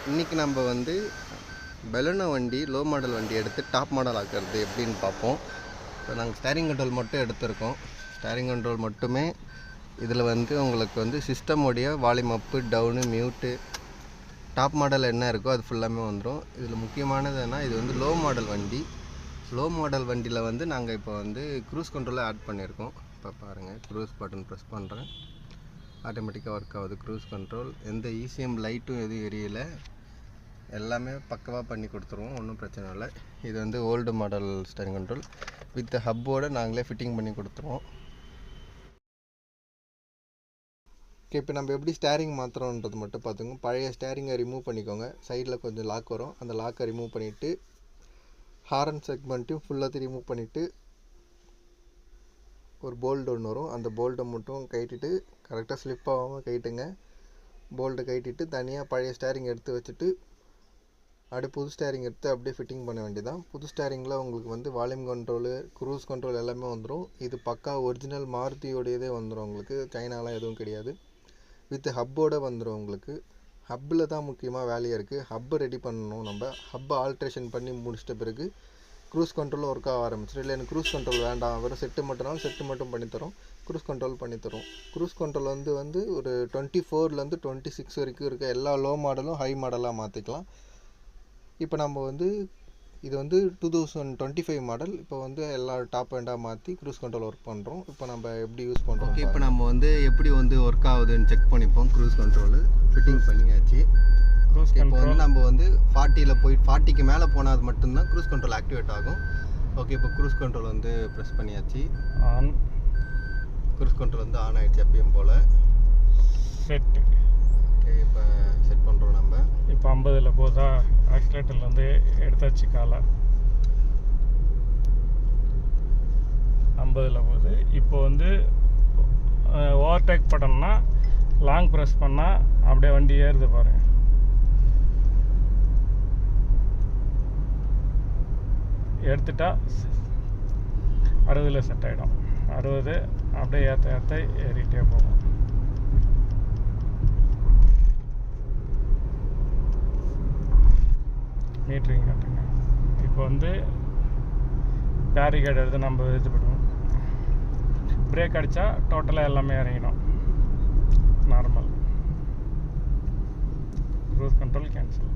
இன்றைக்கி நம்ம வந்து பெலூனோ வண்டி லோ மாடல் வண்டி எடுத்து டாப் மாடல் ஆக்கிறது எப்படின்னு பார்ப்போம். இப்போ நாங்கள் ஸ்டேரிங் கண்ட்ரோல் மட்டும் எடுத்திருக்கோம். ஸ்டேரிங் கண்ட்ரோல் மட்டுமே இதில் வந்து உங்களுக்கு வந்து சிஸ்டமோடைய volume up down mute top model என்ன இருக்கோ அது ஃபுல்லாமே வந்துடும். இதில் முக்கியமானதுன்னா இது வந்து லோ மாடல் வண்டி. லோ மாடல் வண்டியில் வந்து நாங்கள் இப்போ வந்து க்ரூஸ் கண்ட்ரோலை ஆட் பண்ணியிருக்கோம். இப்போ பாருங்கள், க்ரூஸ் பட்டன் ப்ரெஸ் பண்ணுறேன், ஆட்டோமேட்டிக்காக ஒர்க் ஆகுது க்ரூஸ் கண்ட்ரோல். எந்த இசிஎம் லைட்டும் எதுவும் எரியல, எல்லாமே பக்கவாக பண்ணி கொடுத்துருவோம், ஒன்றும் பிரச்சனை இல்லை. இது வந்து old model steering control with ஹப்போடு நாங்களே ஃபிட்டிங் பண்ணி கொடுத்துருவோம். ஓகே, இப்போ நம்ம எப்படி ஸ்டேரிங் மாற்றுறோன்றது மட்டும் பார்த்துங்க. பழைய ஸ்டேரிங்கை ரிமூவ் பண்ணிக்கோங்க. சைடில் கொஞ்சம் லாக் வரும், அந்த லாக்கை ரிமூவ் பண்ணிவிட்டு ஹாரன் செக்மெண்ட்டையும் ஃபுல்லாக ரிமூவ் பண்ணிவிட்டு ஒரு போல்டு ஒன்று வரும், அந்த போல்ட்டை மட்டும் கைட்டிட்டு கரெக்டாக ஸ்லிப் ஆகாமல் கைட்டுங்க. போல்ட்டை கைட்டிட்டு தனியாக பழைய ஸ்டேரிங் எடுத்து வச்சுட்டு அப்படியே புது ஸ்டேரிங் எடுத்து அப்படியே ஃபிட்டிங் பண்ண வேண்டியதான். புது ஸ்டேரிங்கில் உங்களுக்கு வந்து வால்யூம் கண்ட்ரோலு க்ரூஸ் கண்ட்ரோல் எல்லாமே வந்துடும். இது பக்கா ஒரிஜினல் மாருதியோடையதே வந்துடும் உங்களுக்கு, சைனாலாம் எதுவும் கிடையாது. வித் ஹப்போடு வந்துடும் உங்களுக்கு. ஹப்பில் தான் முக்கியமாக வேலையாக இருக்குது. ஹப்பு ரெடி பண்ணணும். நம்ம ஹப்பை ஆல்ட்ரேஷன் பண்ணி முடிச்சிட்ட பிறகு க்ரூஸ் கண்ட்ரோலும் ஒர்க் ஆக ஆரம்பிச்சிடும். இல்லை எனக்கு க்ரூஸ் கண்ட்ரோல் வேண்டாம், வெறும் செட்டு மட்டும்னாலும் செட்டு மட்டும் பண்ணித்தரோம், க்ரூஸ் கண்ட்ரோல் பண்ணித்தரோம். க்ரூஸ் கண்ட்ரோல் வந்து ஒரு 24 26 வரைக்கும் இருக்க எல்லா லோ மாடலும் ஹை மாடலாக மாற்றிக்கலாம். இப்போ நம்ம வந்து இது வந்து 2025 மாடல். இப்போ வந்து எல்லா டாப் எண்டாக மாற்றி க்ரூஸ் கண்ட்ரோல் ஒர்க் பண்ணுறோம். இப்போ நம்ம எப்படி யூஸ் பண்ணுறோம். ஓகே, இப்போ நம்ம வந்து எப்படி வந்து ஒர்க் ஆகுதுன்னு செக் பண்ணிப்போம். க்ரூஸ் கண்ட்ரோலு ஃபிட்டிங் பண்ணியாச்சு. இப்போ வந்து நம்ம வந்து 40ல் போய் 40க்கு மேலே போனால் மட்டும்தான் க்ரூஸ் கண்ட்ரோல் ஆக்டிவேட் ஆகும். ஓகே, இப்போ க்ரூஸ் கண்ட்ரோல் வந்து ப்ரெஸ் பண்ணியாச்சு. ஆன். க்ரூஸ் கண்ட்ரோல் வந்து ஆன் ஆகிடுச்சு எப்பயும் போல். செட். ஓகே, இப்போ செட் பண்ணுறோம் நம்ம. இப்போ 50ல் போதா, ஆக்சிலேட்டர்லேருந்து எடுத்தாச்சு காலை. 50ல் போகுது. இப்போ வந்து ஓவர்டேக் பட்டோம்னா லாங் ப்ரெஸ் பண்ணால் அப்படியே வண்டி ஏறுது பாருங்கள். எடுத்துட்டா 60ல் செட் ஆகிடும். 60 அப்படியே ஏற்ற ஏறிட்டே போகும். மீட்டரிங் கட்டுங்க. இப்போ வந்து பேரிகேட் எடுத்து நம்ம இது பண்ணுவோம். பிரேக் அடித்தா டோட்டலாக எல்லாமே இறங்கிடும். Normal cruise control cancel.